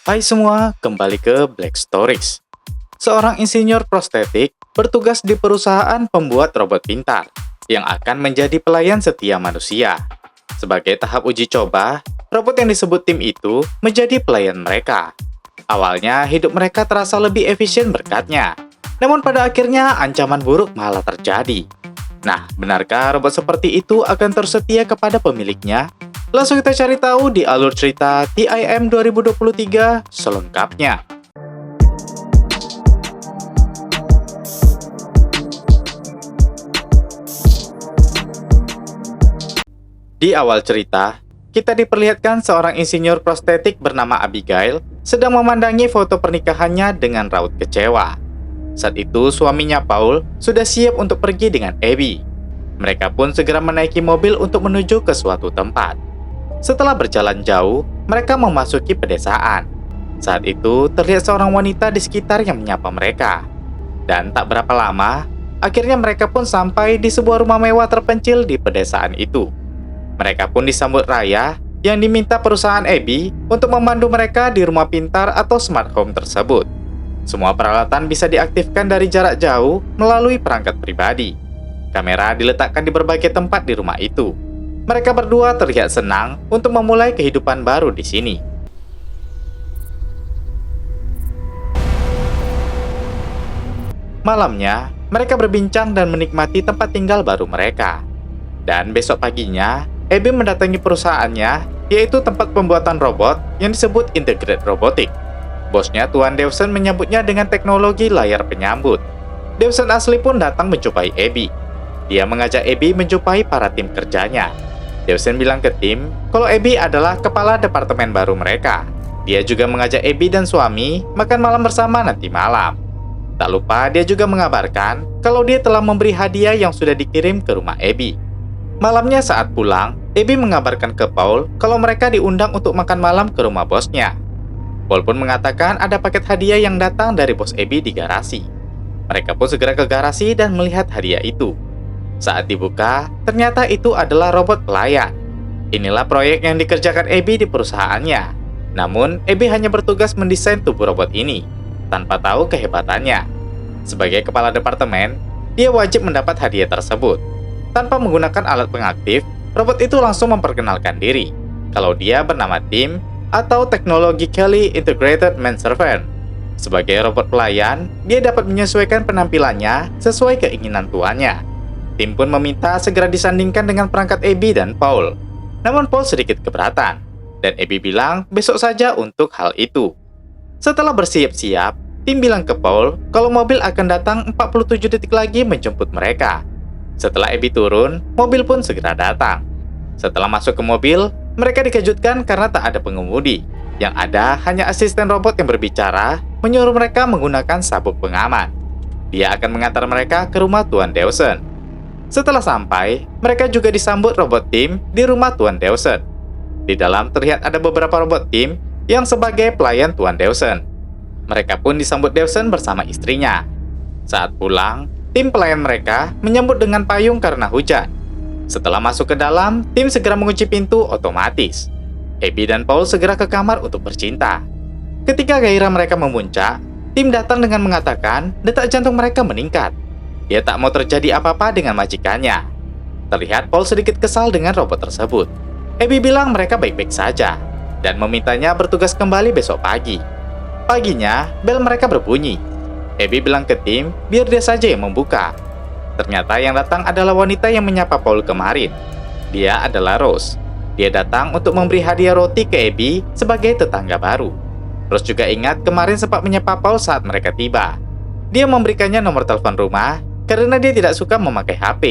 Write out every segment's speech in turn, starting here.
Hai semua, kembali ke Black Stories. Seorang insinyur prostetik bertugas di perusahaan pembuat robot pintar yang akan menjadi pelayan setia manusia. Sebagai tahap uji coba, robot yang disebut tim itu menjadi pelayan mereka. Awalnya, hidup mereka terasa lebih efisien berkatnya. Namun pada akhirnya, ancaman buruk malah terjadi. Nah, benarkah robot seperti itu akan terus setia kepada pemiliknya? Langsung kita cari tahu di alur cerita TIM 2023 selengkapnya. Di awal cerita, kita diperlihatkan seorang insinyur prostetik bernama Abigail sedang memandangi foto pernikahannya dengan raut kecewa. Saat itu suaminya Paul sudah siap untuk pergi dengan Abby. Mereka pun segera menaiki mobil untuk menuju ke suatu tempat. Setelah berjalan jauh, mereka memasuki pedesaan. Saat itu terlihat seorang wanita di sekitar yang menyapa mereka. Dan tak berapa lama, akhirnya mereka pun sampai di sebuah rumah mewah terpencil di pedesaan itu. Mereka pun disambut Raya yang diminta perusahaan Abby untuk memandu mereka di rumah pintar atau smart home tersebut. Semua peralatan bisa diaktifkan dari jarak jauh melalui perangkat pribadi. Kamera diletakkan di berbagai tempat di rumah itu. Mereka berdua terlihat senang untuk memulai kehidupan baru di sini. Malamnya, mereka berbincang dan menikmati tempat tinggal baru mereka. Dan besok paginya, Abby mendatangi perusahaannya, yaitu tempat pembuatan robot yang disebut Integrated Robotic. Bosnya Tuan Dawson menyambutnya dengan teknologi layar penyambut. Dawson asli pun datang menjumpai Abby. Dia mengajak Abby menjumpai para tim kerjanya. Dawson bilang ke tim kalau Abby adalah kepala departemen baru mereka. Dia juga mengajak Abby dan suami makan malam bersama nanti malam. Tak lupa dia juga mengabarkan kalau dia telah memberi hadiah yang sudah dikirim ke rumah Abby. Malamnya saat pulang, Abby mengabarkan ke Paul kalau mereka diundang untuk makan malam ke rumah bosnya. Paul pun mengatakan ada paket hadiah yang datang dari bos Abby di garasi. Mereka pun segera ke garasi dan melihat hadiah itu. Saat dibuka, ternyata itu adalah robot pelayan. Inilah proyek yang dikerjakan Abby di perusahaannya. Namun, Abby hanya bertugas mendesain tubuh robot ini, tanpa tahu kehebatannya. Sebagai kepala departemen, dia wajib mendapat hadiah tersebut. Tanpa menggunakan alat pengaktif, robot itu langsung memperkenalkan diri kalau dia bernama Tim atau Technologically Integrated Manservant. Sebagai robot pelayan, dia dapat menyesuaikan penampilannya sesuai keinginan tuannya. Tim pun meminta segera disandingkan dengan perangkat Abby dan Paul. Namun Paul sedikit keberatan, dan Abby bilang besok saja untuk hal itu. Setelah bersiap-siap, Tim bilang ke Paul kalau mobil akan datang 47 detik lagi menjemput mereka. Setelah Abby turun, mobil pun segera datang. Setelah masuk ke mobil, mereka dikejutkan karena tak ada pengemudi. Yang ada hanya asisten robot yang berbicara, menyuruh mereka menggunakan sabuk pengaman. Dia akan mengantar mereka ke rumah Tuan Dawson. Setelah sampai, mereka juga disambut robot Tim di rumah Tuan Dawson. Di dalam terlihat ada beberapa robot Tim yang sebagai pelayan Tuan Dawson. Mereka pun disambut Dawson bersama istrinya. Saat pulang, tim pelayan mereka menyambut dengan payung karena hujan. Setelah masuk ke dalam, Tim segera mengunci pintu otomatis. Abby dan Paul segera ke kamar untuk bercinta. Ketika gairah mereka memuncak, Tim datang dengan mengatakan detak jantung mereka meningkat. Dia tak mau terjadi apa-apa dengan majikannya. Terlihat Paul sedikit kesal dengan robot tersebut. Abby bilang mereka baik-baik saja dan memintanya bertugas kembali besok pagi. Paginya, bel mereka berbunyi. Abby bilang ke Tim biar dia saja yang membuka. Ternyata yang datang adalah wanita yang menyapa Paul kemarin. Dia adalah Rose. Dia datang untuk memberi hadiah roti ke Abby sebagai tetangga baru. Rose juga ingat kemarin sempat menyapa Paul saat mereka tiba. Dia memberikannya nomor telepon rumah karena dia tidak suka memakai HP.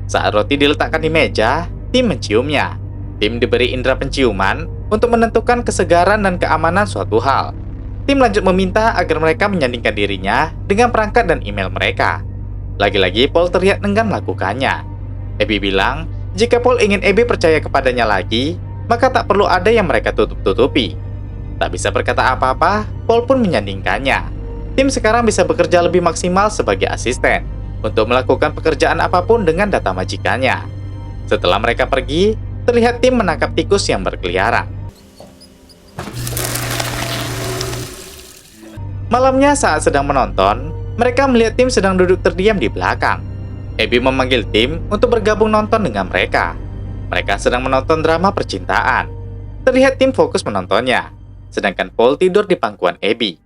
Saat roti diletakkan di meja, Tim menciumnya. Tim diberi indera penciuman untuk menentukan kesegaran dan keamanan suatu hal. Tim lanjut meminta agar mereka menyandingkan dirinya dengan perangkat dan email mereka. Lagi-lagi Paul terlihat enggan melakukannya. Abby bilang, jika Paul ingin Abby percaya kepadanya lagi, maka tak perlu ada yang mereka tutup-tutupi. Tak bisa berkata apa-apa, Paul pun menyandingkannya. Tim sekarang bisa bekerja lebih maksimal sebagai asisten untuk melakukan pekerjaan apapun dengan data majikannya. Setelah mereka pergi, terlihat Tim menangkap tikus yang berkeliaran. Malamnya saat sedang menonton, mereka melihat Tim sedang duduk terdiam di belakang. Abby memanggil Tim untuk bergabung nonton dengan mereka. Mereka sedang menonton drama percintaan. Terlihat Tim fokus menontonnya, sedangkan Paul tidur di pangkuan Abby.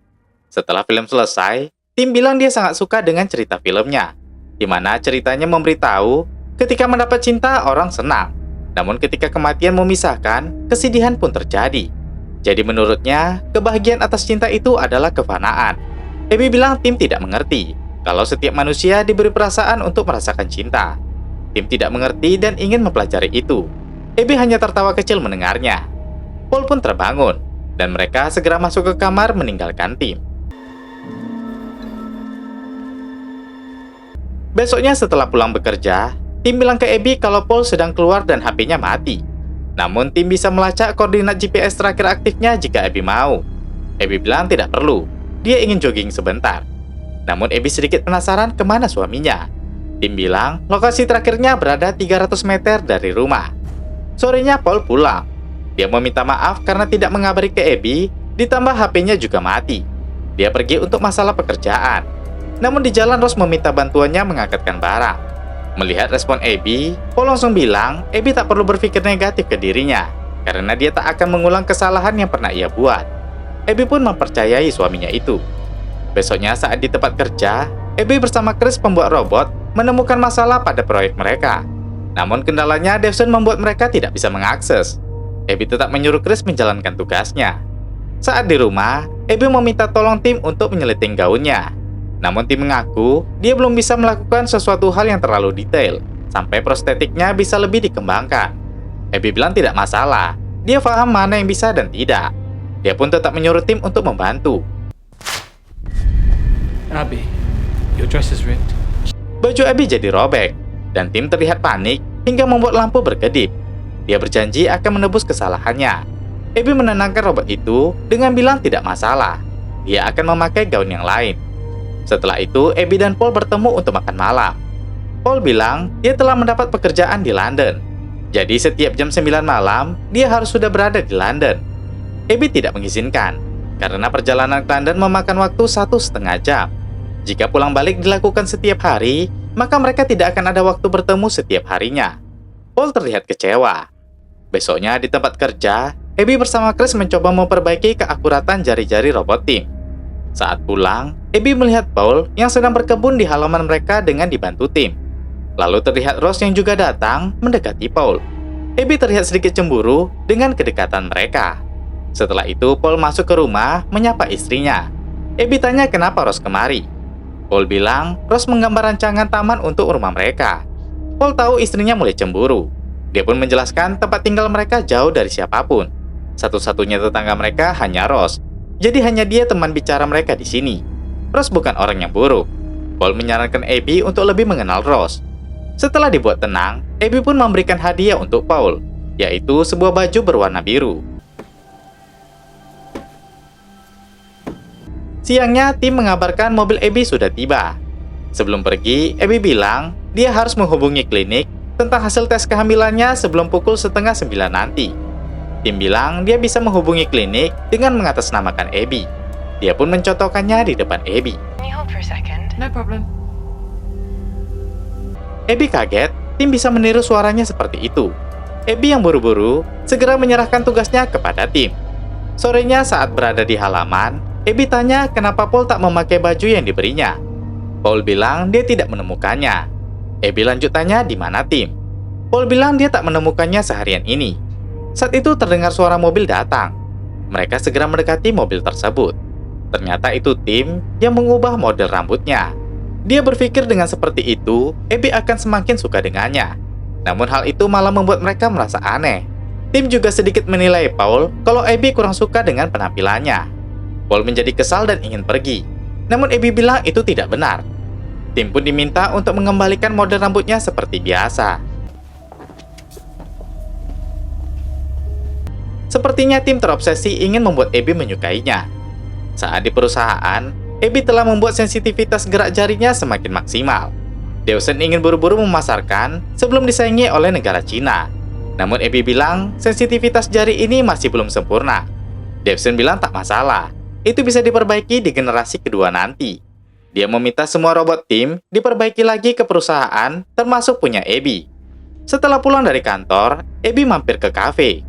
Setelah film selesai, Tim bilang dia sangat suka dengan cerita filmnya, di mana ceritanya memberitahu ketika mendapat cinta orang senang. Namun ketika kematian memisahkan, kesedihan pun terjadi. Jadi menurutnya, kebahagiaan atas cinta itu adalah kefanaan. Abby bilang Tim tidak mengerti kalau setiap manusia diberi perasaan untuk merasakan cinta. Tim tidak mengerti dan ingin mempelajari itu. Abby hanya tertawa kecil mendengarnya. Paul pun terbangun, dan mereka segera masuk ke kamar meninggalkan Tim. Besoknya setelah pulang bekerja, Tim bilang ke Abby kalau Paul sedang keluar dan HP-nya mati. Namun Tim bisa melacak koordinat GPS terakhir aktifnya jika Abby mau. Abby bilang tidak perlu, dia ingin jogging sebentar. Namun Abby sedikit penasaran kemana suaminya. Tim bilang lokasi terakhirnya berada 300 meter dari rumah. Sorenya Paul pulang. Dia meminta maaf karena tidak mengabari ke Abby, ditambah HP-nya juga mati. Dia pergi untuk masalah pekerjaan. Namun di jalan Ross meminta bantuannya mengangkatkan barang. Melihat respon Abby, Paul langsung bilang Abby tak perlu berpikir negatif ke dirinya, karena dia tak akan mengulang kesalahan yang pernah ia buat. Abby pun mempercayai suaminya itu. Besoknya saat di tempat kerja, Abby bersama Chris pembuat robot menemukan masalah pada proyek mereka. Namun kendalanya Devson membuat mereka tidak bisa mengakses. Abby tetap menyuruh Chris menjalankan tugasnya. Saat di rumah, Abby meminta tolong Tim untuk menyeliting gaunnya. Namun Tim mengaku dia belum bisa melakukan sesuatu hal yang terlalu detail, sampai prostetiknya bisa lebih dikembangkan. Abby bilang tidak masalah, dia paham mana yang bisa dan tidak. Dia pun tetap menyuruh Tim untuk membantu. Abby, your dress is ripped. Baju Abby jadi robek, dan Tim terlihat panik hingga membuat lampu berkedip. Dia berjanji akan menebus kesalahannya. Abby menenangkan robot itu dengan bilang tidak masalah, dia akan memakai gaun yang lain. Setelah itu, Abby dan Paul bertemu untuk makan malam. Paul bilang dia telah mendapat pekerjaan di London. Jadi setiap jam 9 malam, dia harus sudah berada di London. Abby tidak mengizinkan, karena perjalanan ke London memakan waktu 1,5 jam. Jika pulang balik dilakukan setiap hari, maka mereka tidak akan ada waktu bertemu setiap harinya. Paul terlihat kecewa. Besoknya di tempat kerja, Abby bersama Chris mencoba memperbaiki keakuratan jari-jari robot Tim. Saat pulang, Abby melihat Paul yang sedang berkebun di halaman mereka dengan dibantu Tim. Lalu terlihat Ross yang juga datang mendekati Paul. Abby terlihat sedikit cemburu dengan kedekatan mereka. Setelah itu, Paul masuk ke rumah menyapa istrinya. Abby tanya kenapa Ross kemari. Paul bilang Ross menggambar rancangan taman untuk rumah mereka. Paul tahu istrinya mulai cemburu. Dia pun menjelaskan tempat tinggal mereka jauh dari siapapun. Satu-satunya tetangga mereka hanya Ross. Jadi hanya dia teman bicara mereka di sini. Ross bukan orang yang buruk. Paul menyarankan Abby untuk lebih mengenal Ross. Setelah dibuat tenang, Abby pun memberikan hadiah untuk Paul, yaitu sebuah baju berwarna biru. Siangnya, Tim mengabarkan mobil Abby sudah tiba. Sebelum pergi, Abby bilang dia harus menghubungi klinik tentang hasil tes kehamilannya sebelum pukul 8:30 nanti. Tim bilang dia bisa menghubungi klinik dengan mengatasnamakan Abby. Dia pun mencontohkannya di depan Abby. Can you hold for a second? No problem. Abby kaget, Tim bisa meniru suaranya seperti itu. Abby yang buru-buru segera menyerahkan tugasnya kepada Tim. Sorenya saat berada di halaman, Abby tanya kenapa Paul tak memakai baju yang diberinya. Paul bilang dia tidak menemukannya. Abby lanjut tanya di mana Tim. Paul bilang dia tak menemukannya seharian ini. Saat itu terdengar suara mobil datang. Mereka segera mendekati mobil tersebut. Ternyata itu Tim yang mengubah model rambutnya. Dia berpikir dengan seperti itu, Abby akan semakin suka dengannya. Namun hal itu malah membuat mereka merasa aneh. Tim juga sedikit menilai Paul kalau Abby kurang suka dengan penampilannya. Paul menjadi kesal dan ingin pergi. Namun Abby bilang itu tidak benar. Tim pun diminta untuk mengembalikan model rambutnya seperti biasa. Sepertinya Tim terobsesi ingin membuat Abby menyukainya. Saat di perusahaan, Abby telah membuat sensitivitas gerak jarinya semakin maksimal. Dawson ingin buru-buru memasarkan sebelum disaingi oleh negara Cina. Namun Abby bilang sensitivitas jari ini masih belum sempurna. Dawson bilang tak masalah. itu bisa diperbaiki di generasi kedua nanti. Dia meminta semua robot tim diperbaiki lagi ke perusahaan, termasuk punya Abby. Setelah pulang dari kantor, Abby mampir ke kafe.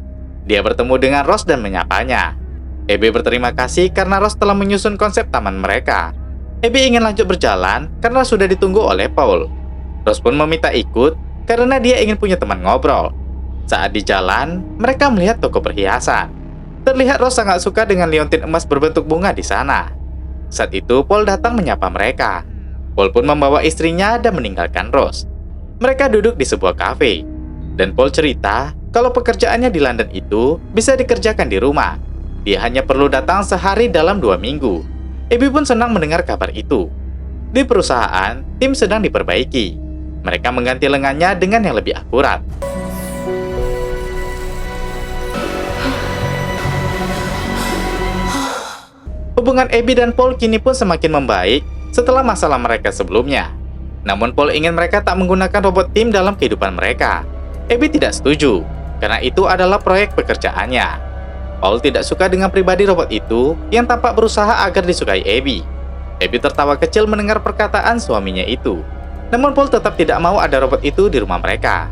Dia bertemu dengan Ross dan menyapanya. Abby berterima kasih karena Ross telah menyusun konsep taman mereka. Abby ingin lanjut berjalan karena sudah ditunggu oleh Paul. Ross pun meminta ikut karena dia ingin punya teman ngobrol. Saat di jalan, mereka melihat toko perhiasan. Terlihat Ross sangat suka dengan liontin emas berbentuk bunga di sana. Saat itu, Paul datang menyapa mereka. Paul pun membawa istrinya dan meninggalkan Ross. Mereka duduk di sebuah kafe. Dan Paul cerita kalau pekerjaannya di London itu bisa dikerjakan di rumah. Dia hanya perlu datang sehari dalam 2 minggu. Abby pun senang mendengar kabar itu. Di perusahaan, tim sedang diperbaiki. Mereka mengganti lengannya dengan yang lebih akurat. Hubungan Abby dan Paul kini pun semakin membaik setelah masalah mereka sebelumnya. Namun Paul ingin mereka tak menggunakan robot tim dalam kehidupan mereka. Abby tidak setuju, karena itu adalah proyek pekerjaannya. Paul tidak suka dengan pribadi robot itu yang tampak berusaha agar disukai Abby. Abby tertawa kecil mendengar perkataan suaminya itu. Namun Paul tetap tidak mau ada robot itu di rumah mereka.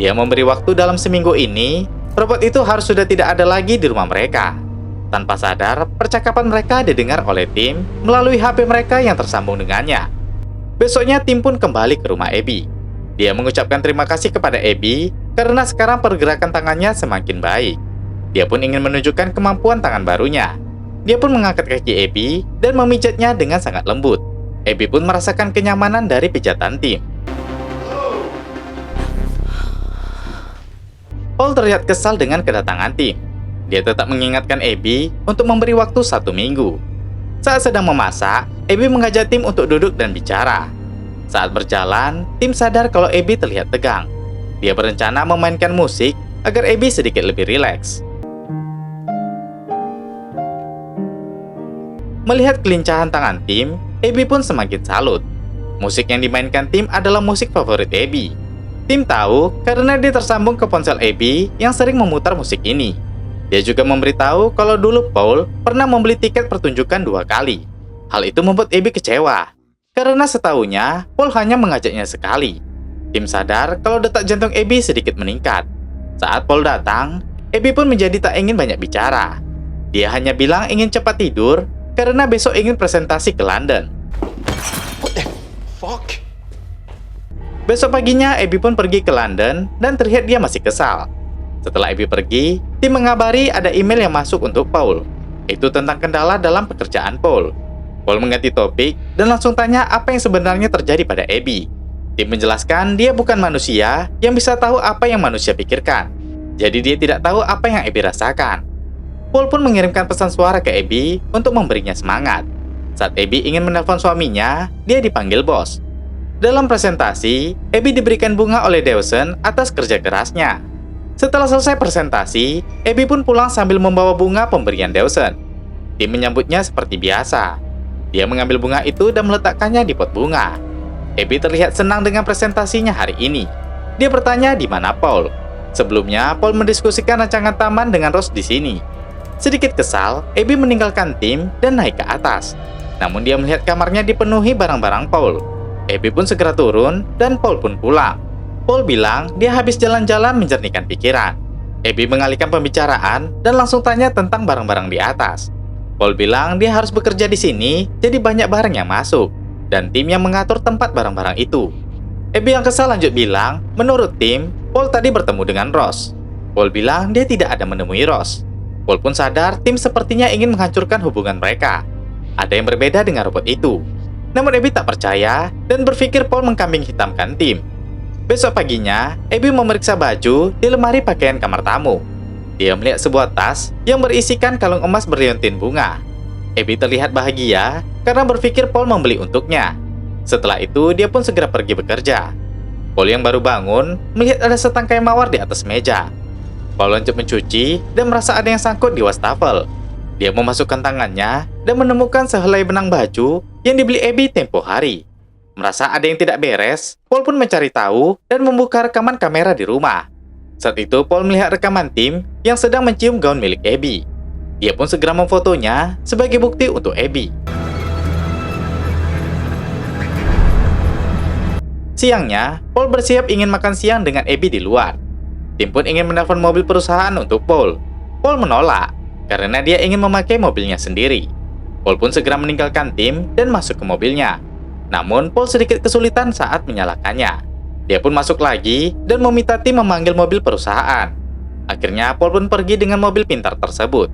Dia memberi waktu dalam seminggu ini, robot itu harus sudah tidak ada lagi di rumah mereka. Tanpa sadar, percakapan mereka didengar oleh tim melalui HP mereka yang tersambung dengannya. Besoknya tim pun kembali ke rumah Abby. Dia mengucapkan terima kasih kepada Abby karena sekarang pergerakan tangannya semakin baik. Dia pun ingin menunjukkan kemampuan tangan barunya. Dia pun mengangkat kaki Abby dan memijatnya dengan sangat lembut. Abby pun merasakan kenyamanan dari pijatan tim. Paul terlihat kesal dengan kedatangan tim. Dia tetap mengingatkan Abby untuk memberi waktu 1 minggu. Saat sedang memasak, Abby mengajak tim untuk duduk dan bicara. Saat berjalan, tim sadar kalau Abby terlihat tegang. Dia berencana memainkan musik agar Abby sedikit lebih rileks. Melihat kelincahan tangan tim, Abby pun semakin salut. Musik yang dimainkan tim adalah musik favorit Abby. Tim tahu karena dia tersambung ke ponsel Abby yang sering memutar musik ini. Dia juga memberitahu kalau dulu Paul pernah membeli tiket pertunjukan 2 kali. Hal itu membuat Abby kecewa, karena setahunya Paul hanya mengajaknya sekali. Tim sadar kalau detak jantung Abby sedikit meningkat. Saat Paul datang, Abby pun menjadi tak ingin banyak bicara. Dia hanya bilang ingin cepat tidur karena besok ingin presentasi ke London. What the fuck? Besok paginya, Abby pun pergi ke London dan terlihat dia masih kesal. Setelah Abby pergi, tim mengabari ada email yang masuk untuk Paul. Itu tentang kendala dalam pekerjaan Paul. Paul mengganti topik dan langsung tanya apa yang sebenarnya terjadi pada Abby. Tim menjelaskan dia bukan manusia yang bisa tahu apa yang manusia pikirkan. Jadi dia tidak tahu apa yang Abby rasakan. Paul pun mengirimkan pesan suara ke Abby untuk memberinya semangat. Saat Abby ingin menelpon suaminya, dia dipanggil bos. Dalam presentasi, Abby diberikan bunga oleh Dawson atas kerja kerasnya. Setelah selesai presentasi, Abby pun pulang sambil membawa bunga pemberian Dawson. Tim menyambutnya seperti biasa. Dia mengambil bunga itu dan meletakkannya di pot bunga. Abby terlihat senang dengan presentasinya hari ini. Dia bertanya di mana Paul. Sebelumnya, Paul mendiskusikan rancangan taman dengan Ross di sini. Sedikit kesal, Abby meninggalkan tim dan naik ke atas. Namun dia melihat kamarnya dipenuhi barang-barang Paul. Abby pun segera turun dan Paul pun pulang. Paul bilang dia habis jalan-jalan menjernihkan pikiran. Abby mengalihkan pembicaraan dan langsung tanya tentang barang-barang di atas. Paul bilang dia harus bekerja di sini, jadi banyak barang yang masuk, dan tim yang mengatur tempat barang-barang itu. Abby yang kesal lanjut bilang, menurut tim, Paul tadi bertemu dengan Ross. Paul bilang dia tidak ada menemui Ross. Paul pun sadar tim sepertinya ingin menghancurkan hubungan mereka. Ada yang berbeda dengan robot itu. Namun Abby tak percaya dan berpikir Paul mengkambing hitamkan tim. Besok paginya, Abby memeriksa baju di lemari pakaian kamar tamu. Dia melihat sebuah tas yang berisikan kalung emas berliontin bunga. Abby terlihat bahagia karena berpikir Paul membeli untuknya. Setelah itu, dia pun segera pergi bekerja. Paul yang baru bangun melihat ada setangkai mawar di atas meja. Paul lanjut mencuci dan merasa ada yang sangkut di wastafel. Dia memasukkan tangannya dan menemukan sehelai benang baju yang dibeli Abby tempo hari. Merasa ada yang tidak beres, Paul pun mencari tahu dan membuka rekaman kamera di rumah. Saat itu Paul melihat rekaman tim yang sedang mencium gaun milik Abby. Dia pun segera memfotonya sebagai bukti untuk Abby. Siangnya, Paul bersiap ingin makan siang dengan Abby di luar. Tim pun ingin menelpon mobil perusahaan untuk Paul. Paul menolak, karena dia ingin memakai mobilnya sendiri. Paul pun segera meninggalkan tim dan masuk ke mobilnya. Namun, Paul sedikit kesulitan saat menyalakannya. Dia pun masuk lagi dan meminta tim memanggil mobil perusahaan. Akhirnya, Paul pun pergi dengan mobil pintar tersebut.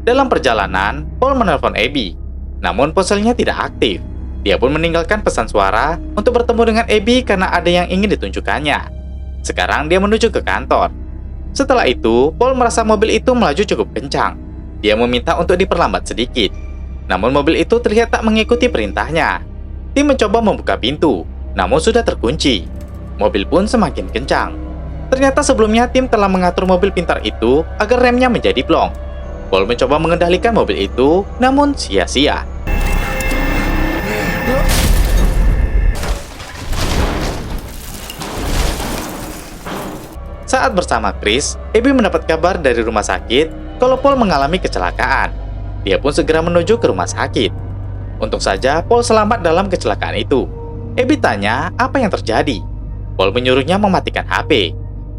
Dalam perjalanan, Paul menelpon Abby. Namun, ponselnya tidak aktif. Dia pun meninggalkan pesan suara untuk bertemu dengan Abby karena ada yang ingin ditunjukkannya. Sekarang dia menuju ke kantor. Setelah itu, Paul merasa mobil itu melaju cukup kencang. Dia meminta untuk diperlambat sedikit. Namun mobil itu terlihat tak mengikuti perintahnya. Tim mencoba membuka pintu, namun sudah terkunci. Mobil pun semakin kencang. Ternyata sebelumnya tim telah mengatur mobil pintar itu agar remnya menjadi blong. Paul mencoba mengendalikan mobil itu, namun sia-sia. Saat bersama Chris, Abby mendapat kabar dari rumah sakit kalau Paul mengalami kecelakaan. Dia pun segera menuju ke rumah sakit. Untung saja Paul selamat dalam kecelakaan itu. Abby tanya apa yang terjadi. Paul menyuruhnya mematikan HP.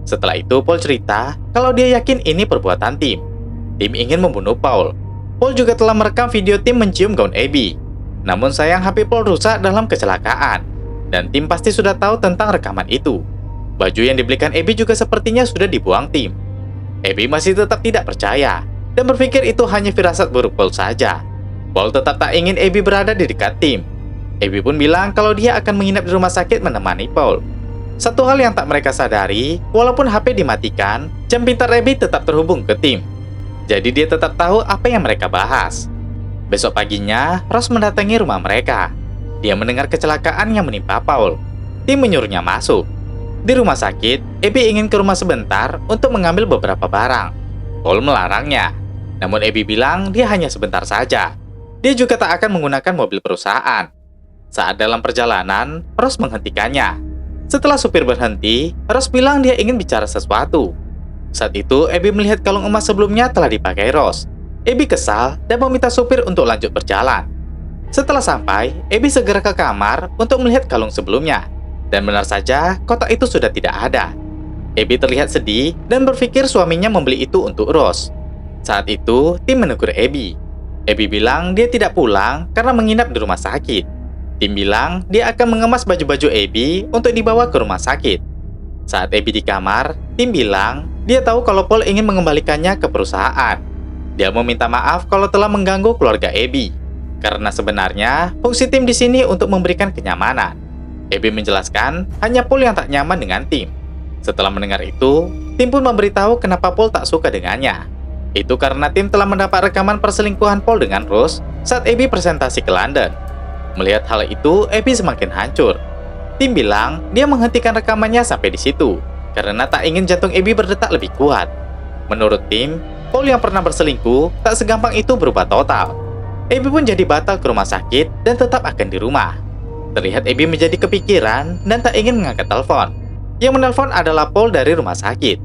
Setelah itu Paul cerita kalau dia yakin ini perbuatan tim. Tim ingin membunuh Paul. Paul juga telah merekam video tim mencium gaun Abby. Namun sayang HP Paul rusak dalam kecelakaan. Dan tim pasti sudah tahu tentang rekaman itu. Baju yang dibelikan Abby juga sepertinya sudah dibuang tim. Abby masih tetap tidak percaya dan berpikir itu hanya firasat buruk Paul saja. Paul tetap tak ingin Abby berada di dekat tim. Abby pun bilang kalau dia akan menginap di rumah sakit menemani Paul. Satu hal yang tak mereka sadari, walaupun HP dimatikan, jam pintar Abby tetap terhubung ke tim. Jadi dia tetap tahu apa yang mereka bahas. Besok paginya, Ross mendatangi rumah mereka. Dia mendengar kecelakaan yang menimpa Paul. Tim menyuruhnya masuk. Di rumah sakit, Abby ingin ke rumah sebentar untuk mengambil beberapa barang. Paul melarangnya. Namun Abby bilang dia hanya sebentar saja. Dia juga tak akan menggunakan mobil perusahaan. Saat dalam perjalanan, Ross menghentikannya. Setelah supir berhenti, Ross bilang dia ingin bicara sesuatu. Saat itu, Abby melihat kalung emas sebelumnya telah dipakai Ross. Abby kesal dan meminta supir untuk lanjut berjalan. Setelah sampai, Abby segera ke kamar untuk melihat kalung sebelumnya. Dan benar saja, kotak itu sudah tidak ada. Abby terlihat sedih dan berpikir suaminya membeli itu untuk Ross. Saat itu, tim menegur Abby. Abby bilang dia tidak pulang karena menginap di rumah sakit. Tim bilang dia akan mengemas baju-baju Abby untuk dibawa ke rumah sakit. Saat Abby di kamar, tim bilang dia tahu kalau Paul ingin mengembalikannya ke perusahaan. Dia meminta maaf kalau telah mengganggu keluarga Abby. Karena sebenarnya fungsi tim di sini untuk memberikan kenyamanan. Abby menjelaskan hanya Paul yang tak nyaman dengan tim. Setelah mendengar itu, tim pun memberitahu kenapa Paul tak suka dengannya. Itu karena tim telah mendapat rekaman perselingkuhan Paul dengan Rose saat Abby presentasi ke London. Melihat hal itu, Abby semakin hancur. Tim bilang dia menghentikan rekamannya sampai di situ karena tak ingin jantung Abby berdetak lebih kuat. Menurut tim, Paul yang pernah berselingkuh tak segampang itu berubah total. Abby pun jadi batal ke rumah sakit dan tetap akan di rumah. Terlihat Abby menjadi kepikiran dan tak ingin mengangkat telepon. Yang menelpon adalah Paul dari rumah sakit.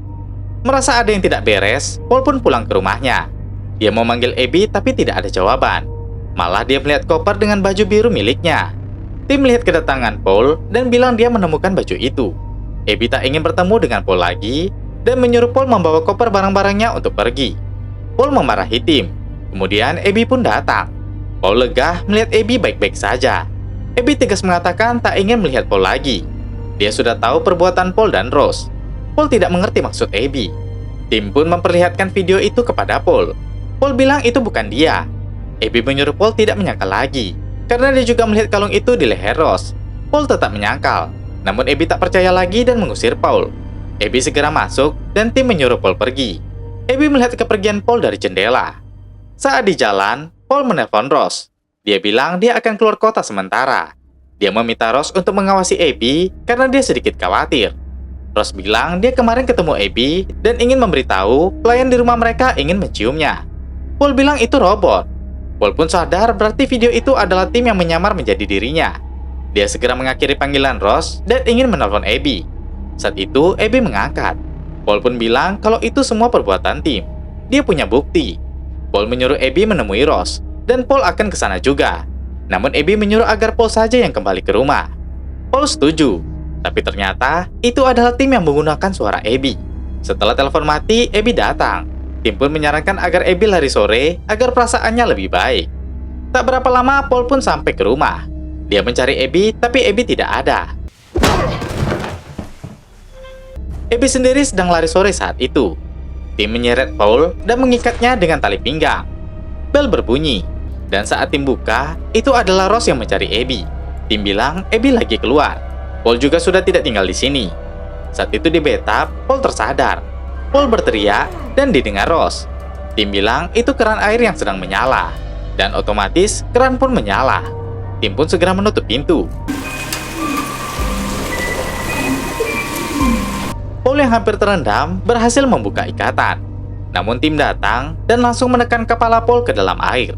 Merasa ada yang tidak beres, Paul pun pulang ke rumahnya. Dia mau manggil Abby tapi tidak ada jawaban. Malah dia melihat koper dengan baju biru miliknya. Tim melihat kedatangan Paul dan bilang dia menemukan baju itu. Abby tak ingin bertemu dengan Paul lagi dan menyuruh Paul membawa koper barang-barangnya untuk pergi. Paul memarahi tim. Kemudian Abby pun datang. Paul lega melihat Abby baik-baik saja. Abby tegas mengatakan tak ingin melihat Paul lagi. Dia sudah tahu perbuatan Paul dan Rose. Paul tidak mengerti maksud Abby. Tim pun memperlihatkan video itu kepada Paul. Paul bilang itu bukan dia. Abby menyuruh Paul tidak menyangkal lagi, karena dia juga melihat kalung itu di leher Rose. Paul tetap menyangkal, namun Abby tak percaya lagi dan mengusir Paul. Abby segera masuk dan tim menyuruh Paul pergi. Abby melihat kepergian Paul dari jendela. Saat di jalan, Paul menelpon Rose. Dia bilang dia akan keluar kota sementara. Dia meminta Rose untuk mengawasi Abby karena dia sedikit khawatir. Rose bilang dia kemarin ketemu Abby dan ingin memberitahu pelayan di rumah mereka ingin menciumnya. Paul bilang itu robot. Paul pun sadar berarti video itu adalah tim yang menyamar menjadi dirinya. Dia segera mengakhiri panggilan Rose dan ingin menelpon Abby. Saat itu Abby mengangkat. Paul pun bilang kalau itu semua perbuatan tim. Dia punya bukti. Paul menyuruh Abby menemui Ross, dan Paul akan ke sana juga. Namun Abby menyuruh agar Paul saja yang kembali ke rumah. Paul setuju, tapi ternyata itu adalah tim yang menggunakan suara Abby. Setelah telepon mati, Abby datang. Tim pun menyarankan agar Abby lari sore agar perasaannya lebih baik. Tak berapa lama, Paul pun sampai ke rumah. Dia mencari Abby, tapi Abby tidak ada. Abby sendiri sedang lari sore saat itu. Tim menyeret Paul dan mengikatnya dengan tali pinggang. Bel berbunyi, dan saat tim buka, itu adalah Ross yang mencari Abby. Tim bilang Abby lagi keluar. Paul juga sudah tidak tinggal di sini. Saat itu di bathtub, Paul tersadar. Paul berteriak dan didengar Ross. Tim bilang itu keran air yang sedang menyala, dan otomatis keran pun menyala. Tim pun segera menutup pintu. Paul yang hampir terendam berhasil membuka ikatan. Namun tim datang dan langsung menekan kepala Paul ke dalam air.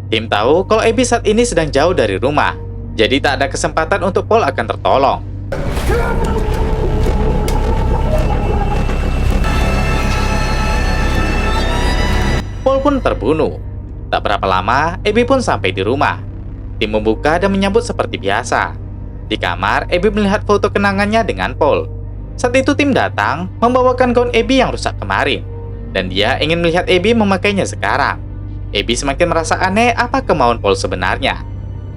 Tim tahu kalau Abby saat ini sedang jauh dari rumah, jadi tak ada kesempatan untuk Paul akan tertolong. Paul pun terbunuh. Tak berapa lama, Abby pun sampai di rumah. Tim membuka dan menyambut seperti biasa. Di kamar, Abby melihat foto kenangannya dengan Paul. Saat itu tim datang, membawakan gaun Abby yang rusak kemarin. Dan dia ingin melihat Abby memakainya sekarang. Abby semakin merasa aneh apa kemauan Paul sebenarnya.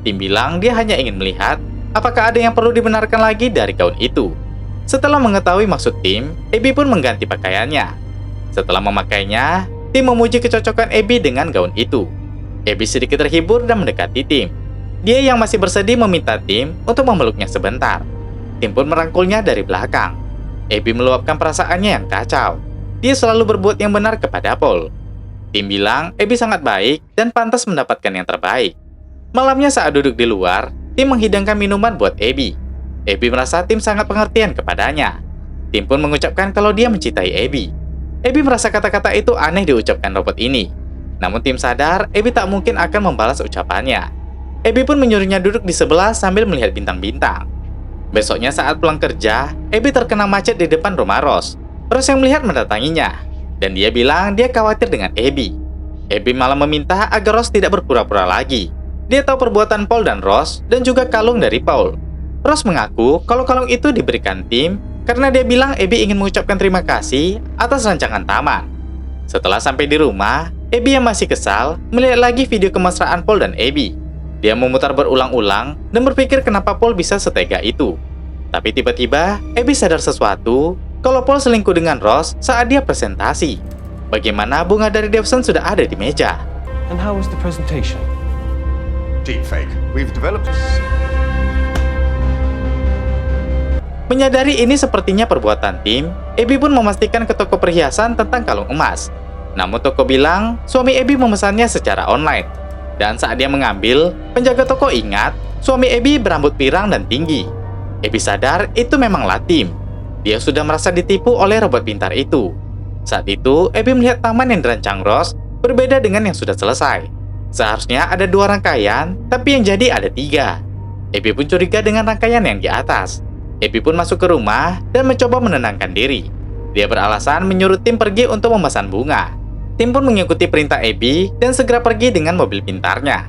Tim bilang dia hanya ingin melihat apakah ada yang perlu dibenarkan lagi dari gaun itu. Setelah mengetahui maksud tim, Abby pun mengganti pakaiannya. Setelah memakainya, tim memuji kecocokan Abby dengan gaun itu. Abby sedikit terhibur dan mendekati tim. Dia yang masih bersedih meminta tim untuk memeluknya sebentar. Tim pun merangkulnya dari belakang. Abby meluapkan perasaannya yang kacau. Dia selalu berbuat yang benar kepada Paul. Tim bilang Abby sangat baik dan pantas mendapatkan yang terbaik. Malamnya saat duduk di luar, tim menghidangkan minuman buat Abby. Abby merasa tim sangat pengertian kepadanya. Tim pun mengucapkan kalau dia mencintai Abby. Abby merasa kata-kata itu aneh diucapkan robot ini. Namun tim sadar Abby tak mungkin akan membalas ucapannya. Abby pun menyuruhnya duduk di sebelah sambil melihat bintang-bintang. Besoknya saat pulang kerja, Abby terkena macet di depan rumah Ross. Ross yang melihat mendatanginya, dan dia bilang dia khawatir dengan Abby. Abby malah meminta agar Ross tidak berpura-pura lagi. Dia tahu perbuatan Paul dan Ross, dan juga kalung dari Paul. Ross mengaku kalau kalung itu diberikan tim karena dia bilang Abby ingin mengucapkan terima kasih atas rancangan taman. Setelah sampai di rumah, Abby yang masih kesal melihat lagi video kemesraan Paul dan Abby. Dia memutar berulang-ulang dan berpikir kenapa Paul bisa setega itu. Tapi tiba-tiba, Abby sadar sesuatu kalau Paul selingkuh dengan Ross saat dia presentasi. Bagaimana bunga dari Devson sudah ada di meja. And how was the presentation? Deepfake. We've developed. Menyadari ini sepertinya perbuatan tim, Abby pun memastikan ke toko perhiasan tentang kalung emas. Namun toko bilang suami Abby memesannya secara online. Dan saat dia mengambil, penjaga toko ingat suami Abby berambut pirang dan tinggi. Abby sadar itu memanglah tim. Dia sudah merasa ditipu oleh robot pintar itu. Saat itu, Abby melihat taman yang dirancang Ross berbeda dengan yang sudah selesai. Seharusnya ada 2 rangkaian, tapi yang jadi ada 3. Abby pun curiga dengan rangkaian yang di atas. Abby pun masuk ke rumah dan mencoba menenangkan diri. Dia beralasan menyuruh tim pergi untuk memesan bunga. Tim pun mengikuti perintah Abby dan segera pergi dengan mobil pintarnya.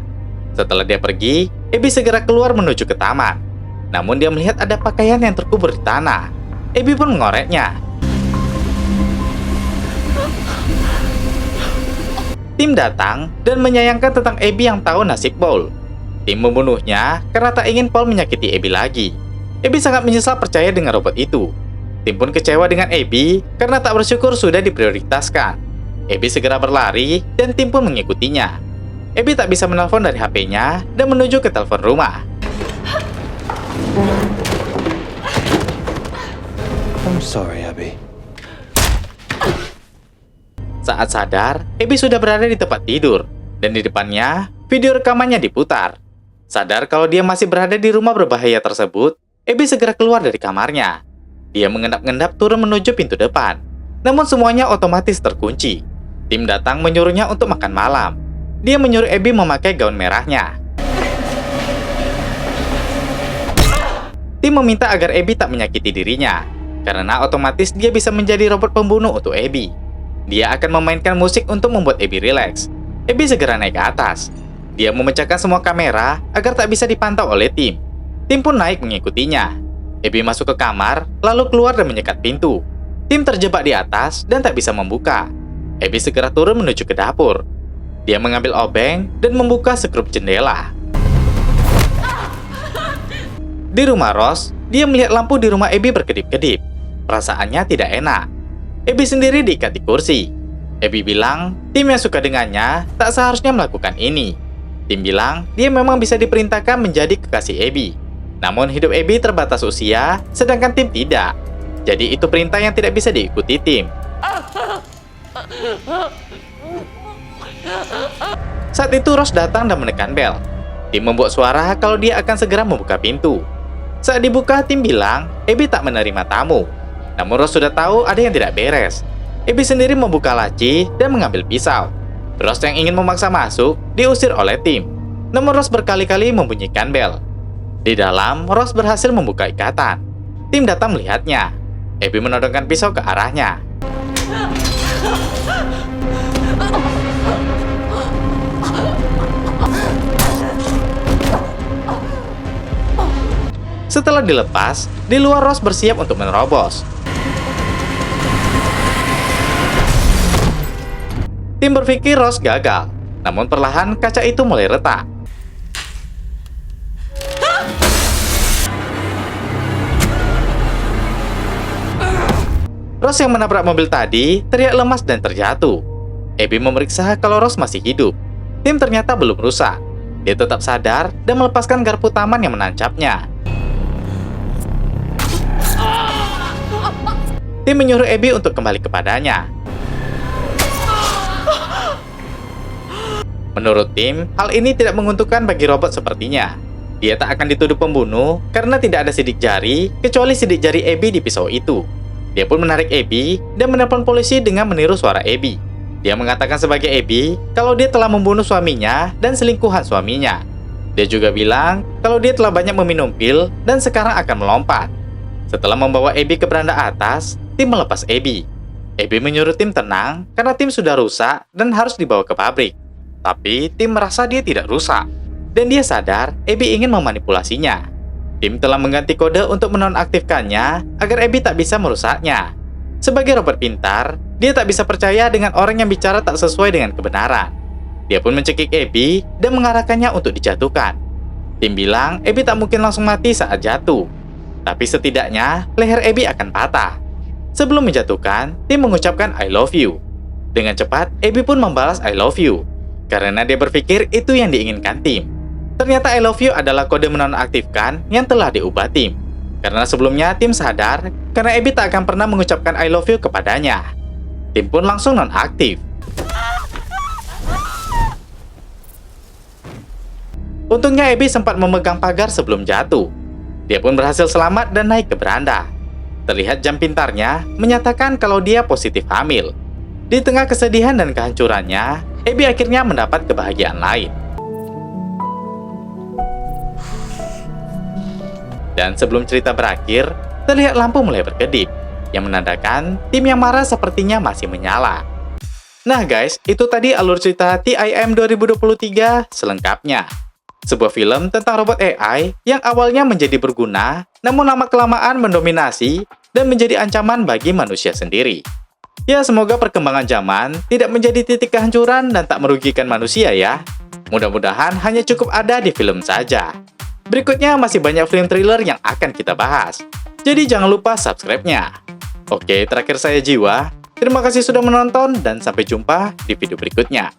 Setelah dia pergi, Abby segera keluar menuju ke taman. Namun dia melihat ada pakaian yang terkubur di tanah. Abby pun mengoreknya. Tim datang dan menyayangkan tentang Abby yang tahu nasib Paul. Tim membunuhnya karena tak ingin Paul menyakiti Abby lagi. Abby sangat menyesal percaya dengan robot itu. Tim pun kecewa dengan Abby karena tak bersyukur sudah diprioritaskan. Abby segera berlari dan tim pun mengikutinya. Abby tak bisa menelpon dari HP-nya dan menuju ke telepon rumah. I'm sorry, Abby. Saat sadar, Abby sudah berada di tempat tidur, dan di depannya, video rekamannya diputar. Sadar kalau dia masih berada di rumah berbahaya tersebut, Abby segera keluar dari kamarnya. Dia mengendap-endap turun menuju pintu depan, namun semuanya otomatis terkunci. Tim datang menyuruhnya untuk makan malam. Dia menyuruh Abby memakai gaun merahnya. Tim meminta agar Abby tak menyakiti dirinya, karena otomatis dia bisa menjadi robot pembunuh untuk Abby. Dia akan memainkan musik untuk membuat Abby rileks. Abby segera naik ke atas. Dia memecahkan semua kamera agar tak bisa dipantau oleh Tim. Tim pun naik mengikutinya. Abby masuk ke kamar, lalu keluar dan menyekat pintu. Tim terjebak di atas dan tak bisa membuka. Abby segera turun menuju ke dapur. Dia mengambil obeng dan membuka sekrup jendela. Di rumah Ross, dia melihat lampu di rumah Abby berkedip-kedip. Perasaannya tidak enak. Abby sendiri diikat di kursi. Abby bilang, Tim yang suka dengannya tak seharusnya melakukan ini. Tim bilang, dia memang bisa diperintahkan menjadi kekasih Abby. Namun hidup Abby terbatas usia, sedangkan Tim tidak. Jadi itu perintah yang tidak bisa diikuti Tim. Saat itu Ross datang dan menekan bel. Tim membuat suara kalau dia akan segera membuka pintu. Saat dibuka, Tim bilang Abby tak menerima tamu. Namun Ross sudah tahu ada yang tidak beres. Abby sendiri membuka laci dan mengambil pisau. Ross yang ingin memaksa masuk diusir oleh Tim. Namun Ross berkali-kali membunyikan bel. Di dalam, Ross berhasil membuka ikatan. Tim datang melihatnya. Abby menodongkan pisau ke arahnya. Setelah dilepas, di luar Ross bersiap untuk menerobos. Tim berpikir Ross gagal, namun perlahan kaca itu mulai retak. Ross yang menabrak mobil tadi teriak lemas dan terjatuh. Abby memeriksa kalau Ross masih hidup. Tim ternyata belum rusak. Dia tetap sadar dan melepaskan garpu taman yang menancapnya. Tim menyuruh Abby untuk kembali kepadanya. Menurut Tim, hal ini tidak menguntungkan bagi robot sepertinya. Dia tak akan dituduh pembunuh karena tidak ada sidik jari kecuali sidik jari Abby di pisau itu. Dia pun menarik Abby dan menelpon polisi dengan meniru suara Abby. Dia mengatakan sebagai Abby kalau dia telah membunuh suaminya dan selingkuhan suaminya. Dia juga bilang kalau dia telah banyak meminum pil dan sekarang akan melompat. Setelah membawa Abby ke beranda atas, Tim melepas Abby. Abby menyuruh Tim tenang karena Tim sudah rusak dan harus dibawa ke pabrik. Tapi Tim merasa dia tidak rusak. Dan dia sadar Abby ingin memanipulasinya. Tim telah mengganti kode untuk menonaktifkannya agar Abby tak bisa merusaknya. Sebagai robot pintar, dia tak bisa percaya dengan orang yang bicara tak sesuai dengan kebenaran. Dia pun mencekik Abby dan mengarahkannya untuk dijatuhkan. Tim bilang Abby tak mungkin langsung mati saat jatuh. Tapi setidaknya leher Abby akan patah. Sebelum menjatuhkan, Tim mengucapkan I love you. Dengan cepat, Abby pun membalas I love you. Karena dia berpikir itu yang diinginkan Tim. Ternyata I love you adalah kode menonaktifkan yang telah diubah Tim. Karena sebelumnya Tim sadar karena Abby tak akan pernah mengucapkan I love you kepadanya. Tim pun langsung nonaktif. Untungnya Abby sempat memegang pagar sebelum jatuh. Dia pun berhasil selamat dan naik ke beranda. Terlihat jam pintarnya menyatakan kalau dia positif hamil. Di tengah kesedihan dan kehancurannya, Abby akhirnya mendapat kebahagiaan lain. Dan sebelum cerita berakhir, terlihat lampu mulai berkedip, yang menandakan tim yang marah sepertinya masih menyala. Nah guys, itu tadi alur cerita TIM 2023 selengkapnya. Sebuah film tentang robot AI yang awalnya menjadi berguna, namun lama-kelamaan mendominasi dan menjadi ancaman bagi manusia sendiri. Ya, semoga perkembangan zaman tidak menjadi titik kehancuran dan tak merugikan manusia ya. Mudah-mudahan hanya cukup ada di film saja. Berikutnya masih banyak film thriller yang akan kita bahas. Jadi jangan lupa subscribe-nya. Oke, terakhir saya Jiwa. Terima kasih sudah menonton dan sampai jumpa di video berikutnya.